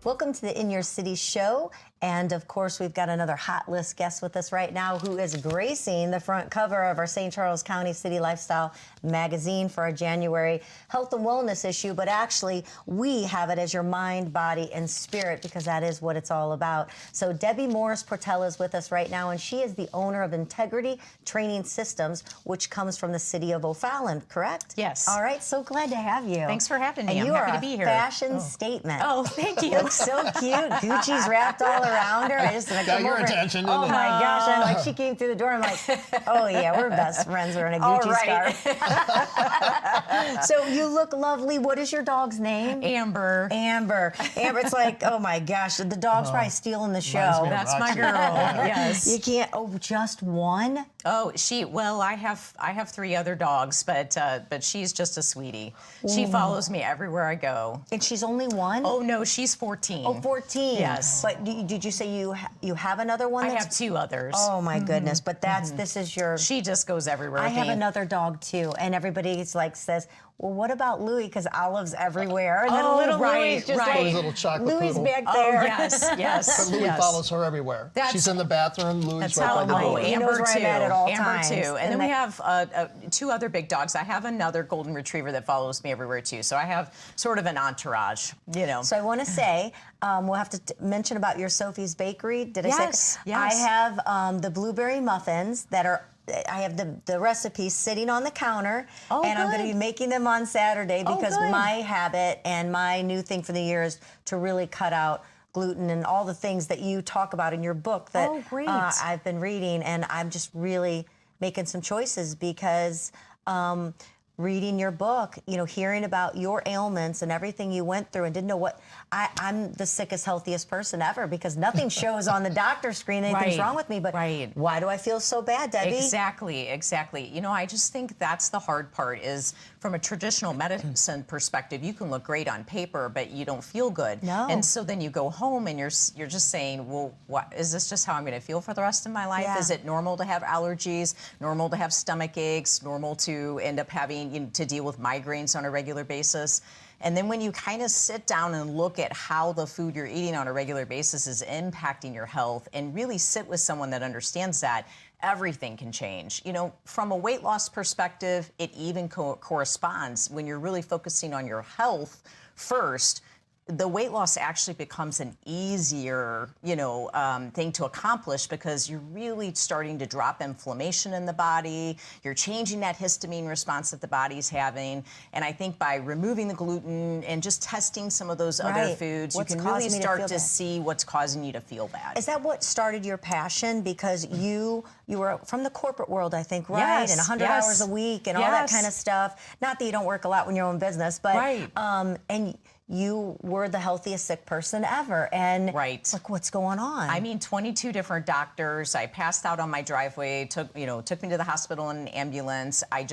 Welcome to the In Your City show. And of course, we've got another hot list guest with us right now who is gracing the front cover of our St. Charles County City Lifestyle magazine for our January health and wellness issue. But actually, we have it as your mind, body, and spirit because that is what it's all about. So Debbie Morris Portell is with us right now, and she is the owner of Integrity Training Systems, which comes from the city of O'Fallon, correct? Yes. All right, so glad to have you. Thanks for having me. And I'm happy to be here. Fashion statement. Oh, thank you. Looks so cute. Gucci's wrapped all around her. I just got your attention. Oh my gosh! I'm like, she came through the door. I'm like, oh yeah, we're best friends. We're in a Gucci scarf. So you look lovely. What is your dog's name? Amber. Amber. Amber. It's like, oh my gosh, the dog's probably stealing the show. That's my girl. Yes. You can't. Oh, just one. Oh, well, I have 3 other dogs, but she's just a sweetie. She follows me everywhere I go. And she's only one? Oh no, she's 14. Oh, 14. Yes. But did you say you have another one? I have 2 others. Oh my goodness! But this is your. She just goes everywhere. I with have me. another dog too, and everybody says, well, what about Louie? Because Olive's everywhere. And then little Louie's just right. like, little chocolate Louie's poodle. back there. Oh, yes. But Louie follows her everywhere. She's in the bathroom. Louie's That's right how by the door. He Amber knows where too. I'm at all Amber times. too. And then we have 2 other big dogs. I have another golden retriever that follows me everywhere too. So I have sort of an entourage, you know. So I want to say, we'll have to mention about your Sophies Bakery. Did I say? Yes. I have the blueberry muffins that are. I have the recipes sitting on the counter, and I'm going to be making them on Saturday because my habit and my new thing for the year is to really cut out gluten and all the things that you talk about in your book that I've been reading, and I'm just really making some choices because reading your book, hearing about your ailments and everything you went through and didn't know what, I'm the sickest, healthiest person ever because nothing shows on the doctor's screen anything's wrong with me, but why do I feel so bad, Debbie? Exactly. I just think that's the hard part is from a traditional medicine perspective, you can look great on paper, but you don't feel good. No. And so then you go home and you're just saying, well, what, is this just how I'm going to feel for the rest of my life? Yeah. Is it normal to have allergies, normal to have stomach aches, normal to end up having to deal with migraines on a regular basis? And then when you kind of sit down and look at how the food you're eating on a regular basis is impacting your health and really sit with someone that understands that, everything can change. From a weight loss perspective, it even corresponds when you're really focusing on your health first. The weight loss actually becomes an easier, thing to accomplish because you're really starting to drop inflammation in the body. You're changing that histamine response that the body's having. And I think by removing the gluten and just testing some of those other foods, you can really start to see what's causing you to feel bad. Is that what started your passion? Because you were from the corporate world, I think, right? Yes, and 100 hours a week and all that kind of stuff. Not that you don't work a lot when your own business, but and you were the healthiest sick person ever. And look what's going on. I mean, 22 different doctors. I passed out on my driveway, took me to the hospital in an ambulance. I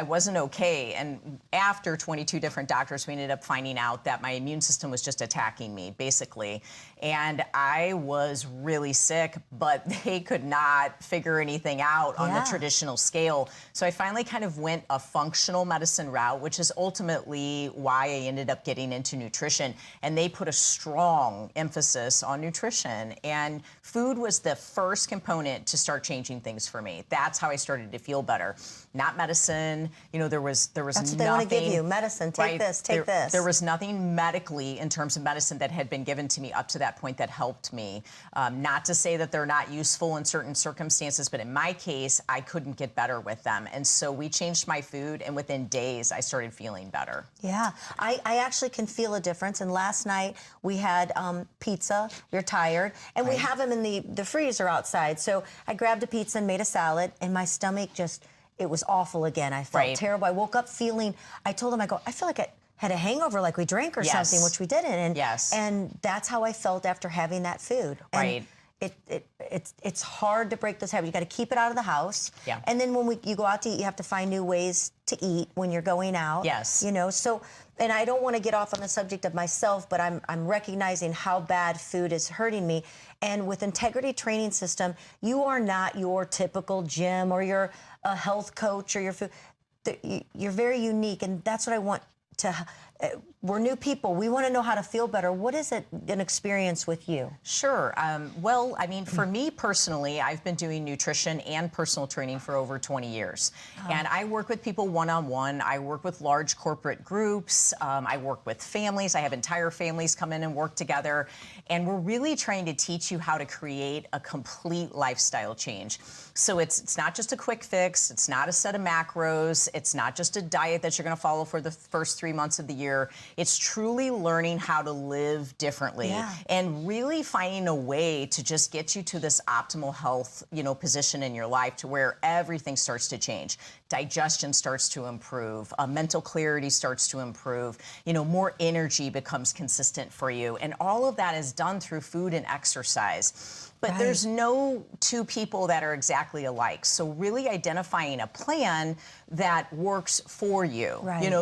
wasn't okay. And after 22 different doctors, we ended up finding out that my immune system was just attacking me, basically. And I was really sick, but they could not figure anything out on the traditional scale. So I finally kind of went a functional medicine route, which is ultimately why I ended up getting into nutrition. And they put a strong emphasis on nutrition. And food was the first component to start changing things for me. That's how I started to feel better. Not medicine. There was That's nothing. what they want to give you. Medicine. Take this. Take this. There was nothing medically in terms of medicine that had been given to me up to that point that helped me. Not to say that they're not useful in certain circumstances, but in my case, I couldn't get better with them. And so we changed my food, and within days, I started feeling better. Yeah, I actually can feel a difference. And last night we had pizza. You're tired, and we have them in the freezer outside. So I grabbed a pizza and made a salad, and my stomach it was awful again. I felt terrible. I woke up feeling. I told him, I feel like I had a hangover, like we drank or something, which we didn't. And that's how I felt after having that food. And it's hard to break those habits. You got to keep it out of the house. Yeah. And then when you go out to eat, you have to find new ways to eat when you're going out. Yes. So, and I don't want to get off on the subject of myself, but I'm recognizing how bad food is hurting me. And with Integrity Training System, you are not your typical gym or you're a health coach or your food. You're very unique, and that's what I want to we're new people. We want to know how to feel better. What is it, an experience with you? Sure. Well, I mean, for me personally, I've been doing nutrition and personal training for over 20 years. And I work with people one-on-one. I work with large corporate groups. I work with families. I have entire families come in and work together. And we're really trying to teach you how to create a complete lifestyle change. So it's not just a quick fix. It's not a set of macros. It's not just a diet that you're going to follow for the first 3 months of the year. It's truly learning how to live differently and really finding a way to just get you to this optimal health, position in your life to where everything starts to change. Digestion starts to improve, mental clarity starts to improve, more energy becomes consistent for you. And all of that is done through food and exercise. But there's no two people that are exactly alike. So really identifying a plan that works for you.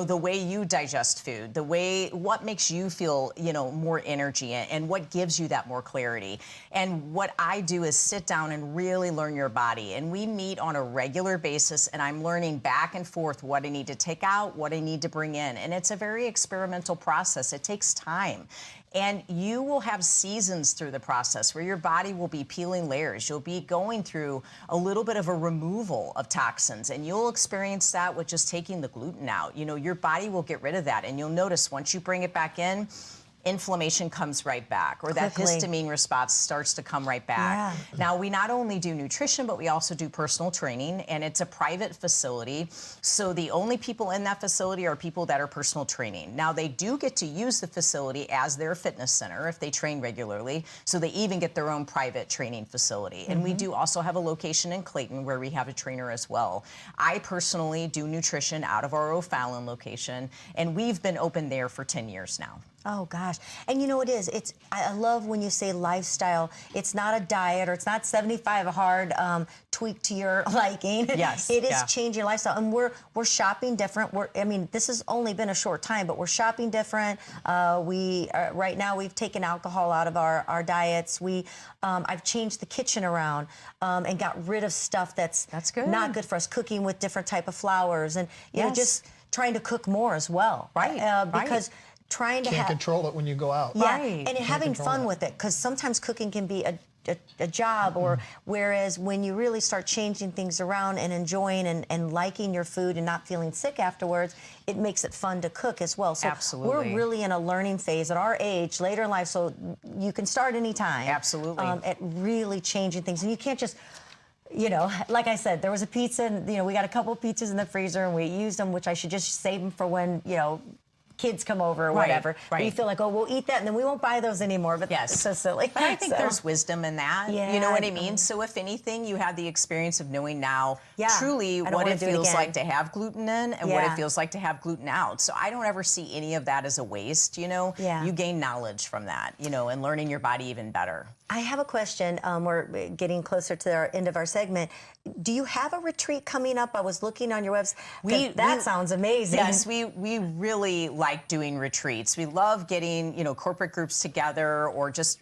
The way you digest food, what makes you feel, more energy and what gives you that more clarity. And what I do is sit down and really learn your body. And we meet on a regular basis, and I'm learning back and forth what I need to take out, what I need to bring in. And it's a very experimental process. It takes time. And you will have seasons through the process where your body will be peeling layers. You'll be going through a little bit of a removal of toxins, and you'll experience that with just taking the gluten out. Your body will get rid of that, and you'll notice once you bring it back in, inflammation comes right back, or that histamine response starts to come right back. Now, we not only do nutrition, but we also do personal training, and it's a private facility. So the only people in that facility are people that are personal training. Now, they do get to use the facility as their fitness center if they train regularly. So they even get their own private training facility. And we do also have a location in Clayton where we have a trainer as well. I personally do nutrition out of our O'Fallon location, and we've been open there for 10 years now. Oh gosh. And I love when you say lifestyle. It's not a diet, or it's not 75 hard tweak to your liking. Yes. It is changing your lifestyle. And we're shopping different. This has only been a short time, but we're shopping different. Right now we've taken alcohol out of our diets. I've changed the kitchen around and got rid of stuff that's good. Not good for us, cooking with different type of flours, and just trying to cook more as well. Because trying to can't control it when you go out. And having fun with it, because sometimes cooking can be a job, or whereas when you really start changing things around and enjoying and liking your food and not feeling sick afterwards, it makes it fun to cook as well. So we're really in a learning phase at our age, later in life, so you can start anytime. Absolutely. At really changing things. And you can't just, like I said, there was a pizza, and, we got a couple of pizzas in the freezer, and we used them, which I should just save them for when, kids come over or whatever. But you feel like, we'll eat that, and then we won't buy those anymore. But it's so silly. But I think there's wisdom in that. You know what I mean? So if anything, you have the experience of knowing now truly what it feels like to have gluten in and what it feels like to have gluten out. So I don't ever see any of that as a waste, You gain knowledge from that, and learning your body even better. I have a question. We're getting closer to the end of our segment. Do you have a retreat coming up? I was looking on your website. That sounds amazing. Yes, we really like doing retreats. We love getting, corporate groups together, or just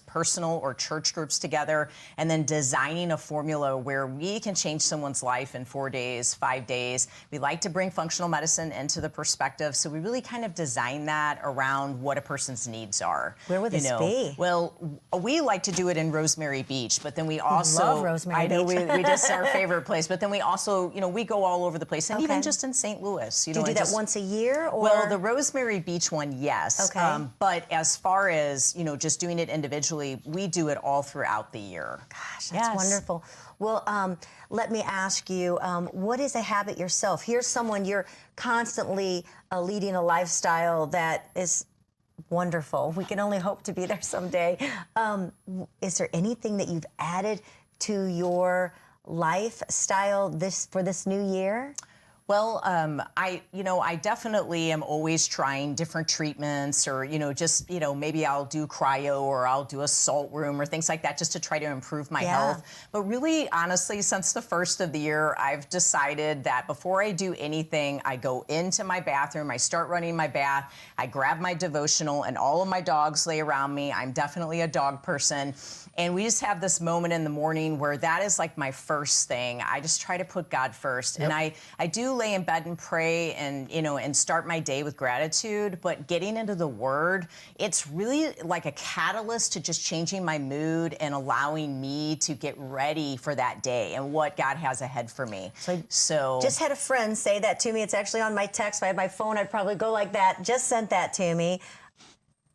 personal or church groups together, and then designing a formula where we can change someone's life in 4 days, 5 days. We like to bring functional medicine into the perspective, so we really kind of design that around what a person's needs are. Where would this be? Well, we like to do it in Rosemary Beach, but then we also love Rosemary Beach. we just our favorite place. But then we also, we go all over the place, and even just in St. Louis. Do you do that once a year? Or? Well, the Rosemary Beach one, yes. Okay. But as far as just doing it individually, we do it all throughout the year. Gosh, that's wonderful. Well, let me ask you, what is a habit yourself? Here's someone you're constantly leading a lifestyle that is wonderful. We can only hope to be there someday. Is there anything that you've added to your lifestyle for this new year? Well, I definitely am always trying different treatments, or, maybe I'll do cryo, or I'll do a salt room, or things like that, just to try to improve my health. But really, honestly, since the first of the year, I've decided that before I do anything, I go into my bathroom, I start running my bath, I grab my devotional, and all of my dogs lay around me. I'm definitely a dog person. And we just have this moment in the morning where that is like my first thing. I just try to put God first. And I do lay in bed and pray and, and start my day with gratitude, but getting into the Word, it's really like a catalyst to just changing my mood and allowing me to get ready for that day and what God has ahead for me. So just had a friend say that to me. It's actually on my text. If I had my phone, I'd probably go like that. Just sent that to me.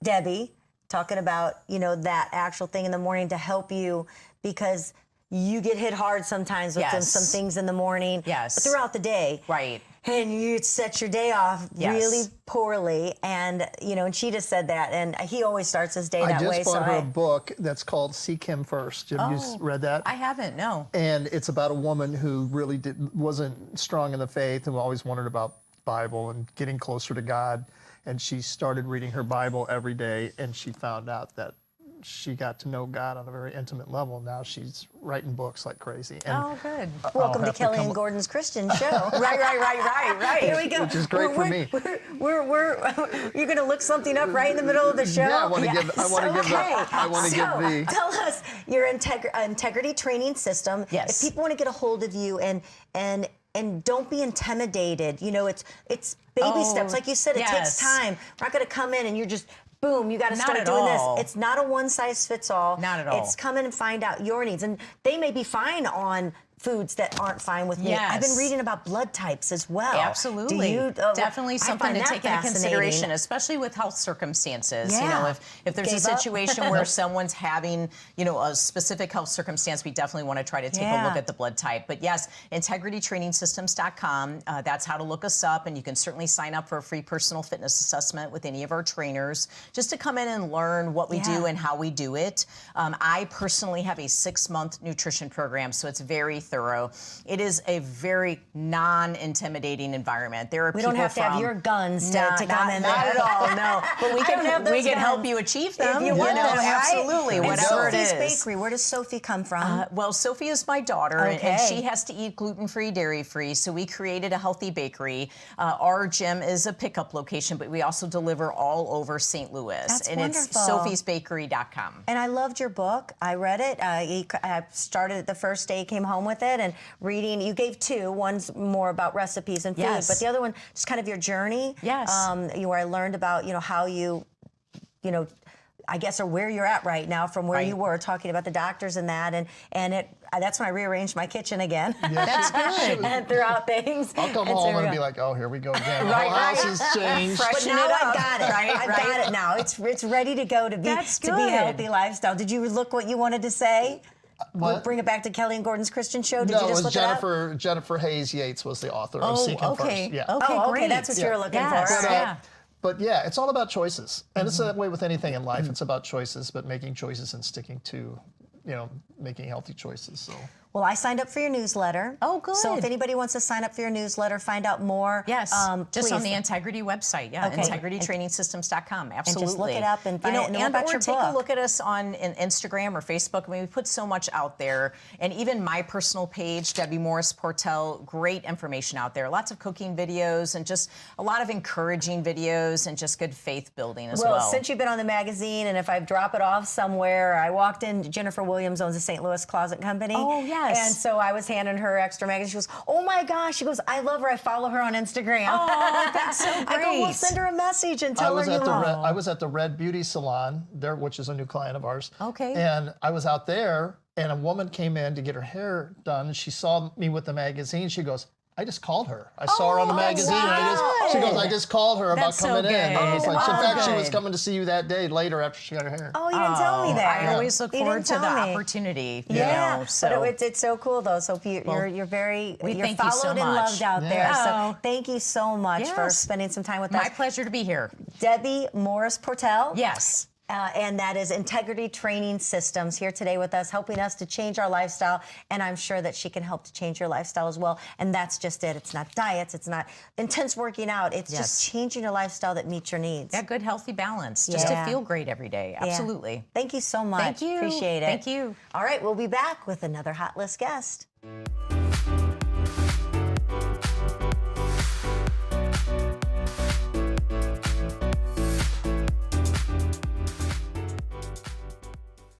Debbie, talking about, that actual thing in the morning to help you, because you get hit hard sometimes with some things in the morning, but throughout the day. Right. And you set your day off really poorly. And, and she just said that. And he always starts his day that way. I just bought her a book that's called Seek Him First. Have you read that? I haven't, no. And it's about a woman who really wasn't strong in the faith and always wondered about Bible and getting closer to God. And she started reading her Bible every day, and she found out that she got to know God on a very intimate level. Now she's writing books like crazy. And good. Welcome to Kelly and Gordon's Christian Show. Right. Here we go. Which is great for me. You're going to look something up right in the middle of the show? Yeah, I want to give the... Tell us your integrity training system. Yes. If people want to get a hold of you and don't be intimidated. It's baby steps. Like you said, it takes time. We're not going to come in and you're just, boom, you got to start doing this. It's not a one size fits all. Not at all. It's come in and find out your needs. And they may be fine on foods that aren't fine with me. Yes. I've been reading about blood types as well. Absolutely. I Definitely something find to that take into consideration, fascinating. especially with health circumstances. Yeah. If there's a situation where someone's having, a specific health circumstance, we definitely want to try to take a look at the blood type. But yes, integritytrainingsystems.com, that's how to look us up, and you can certainly sign up for a free personal fitness assessment with any of our trainers, just to come in and learn what we do and how we do it. I personally have a 6-month nutrition program, so it's very thorough. It is a very non-intimidating environment. There are we don't have to have your guns to come in there. Not at all, no. But we can help you achieve them. If you want them, right? Absolutely, And whatever it is. Sophie's Bakery, where does Sophie come from? Well, Sophie is my daughter, and she has to eat gluten-free, dairy-free, so we created a healthy bakery. Our gym is a pickup location, but we also deliver all over St. Louis. That's and wonderful. It's sophiesbakery.com. And I loved your book. I read it. I started it the first day, came home with it, and reading. You gave 2. One's more about recipes and food, but the other one just kind of your journey. Yes. Where I learned about how you, I guess, or where you're at right now from where you were, talking about the doctors and that, and that's when I rearranged my kitchen again. That's good. And threw out things. I'll come home and be like, oh, here we go again. The whole house has changed. But now I've got it. I've got it now. It's ready to go to be a healthy lifestyle. Did you look what you wanted to say? We'll bring it back to Kelly and Gordon's Christian Show. Did you just look Jennifer, it up? Jennifer Hayes Yates was the author of Seek Him First. Yeah. Okay, great. That's what you were looking for. But yeah, it's all about choices. And it's that way with anything in life. It's about choices, but making choices and sticking to, making healthy choices. So. Well, I signed up for your newsletter. Oh, good. So if anybody wants to sign up for your newsletter, find out more. Yes, just please. on the Integrity website. Yeah, integritytrainingsystems.com. Absolutely. And just look it up and find out more about your book. Take a look at us on Instagram or Facebook. I mean, we put so much out there. And even my personal page, Debbie Morris Portell, great information out there. Lots of cooking videos and just a lot of encouraging videos and just good faith building as well. Well, since you've been on the magazine, and if I drop it off somewhere, I walked in, Jennifer Williams owns a St. Louis closet company. Oh, yes. And so I was handing her extra magazine. She goes, oh my gosh. She goes, I love her. I follow her on Instagram. Oh, that's so great. I go, well, send her a message and tell her you love her. I was at the Red Beauty Salon there, which is a new client of ours. Okay. And I was out there, and a woman came in to get her hair done. She saw me with the magazine. She goes, I just called her. I saw her on the magazine. And she goes, I just called her about coming in. And I was like, in fact, she was coming to see you that day later after she got her hair. Oh, you didn't tell me that. I always look forward to the opportunity. But it's so cool though. So you're followed and loved out there. So thank you so much for spending some time with us. My pleasure to be here. Debbie Morris Portell. Yes. And that is Integrity Training Systems here today with us, helping us to change our lifestyle. And I'm sure that she can help to change your lifestyle as well. And that's just it. It's not diets. It's not intense working out. It's just changing your lifestyle that meets your needs. Yeah, good, healthy balance. Just to feel great every day. Absolutely. Yeah. Thank you so much. Thank you. Appreciate it. Thank you. All right, we'll be back with another Hot List guest.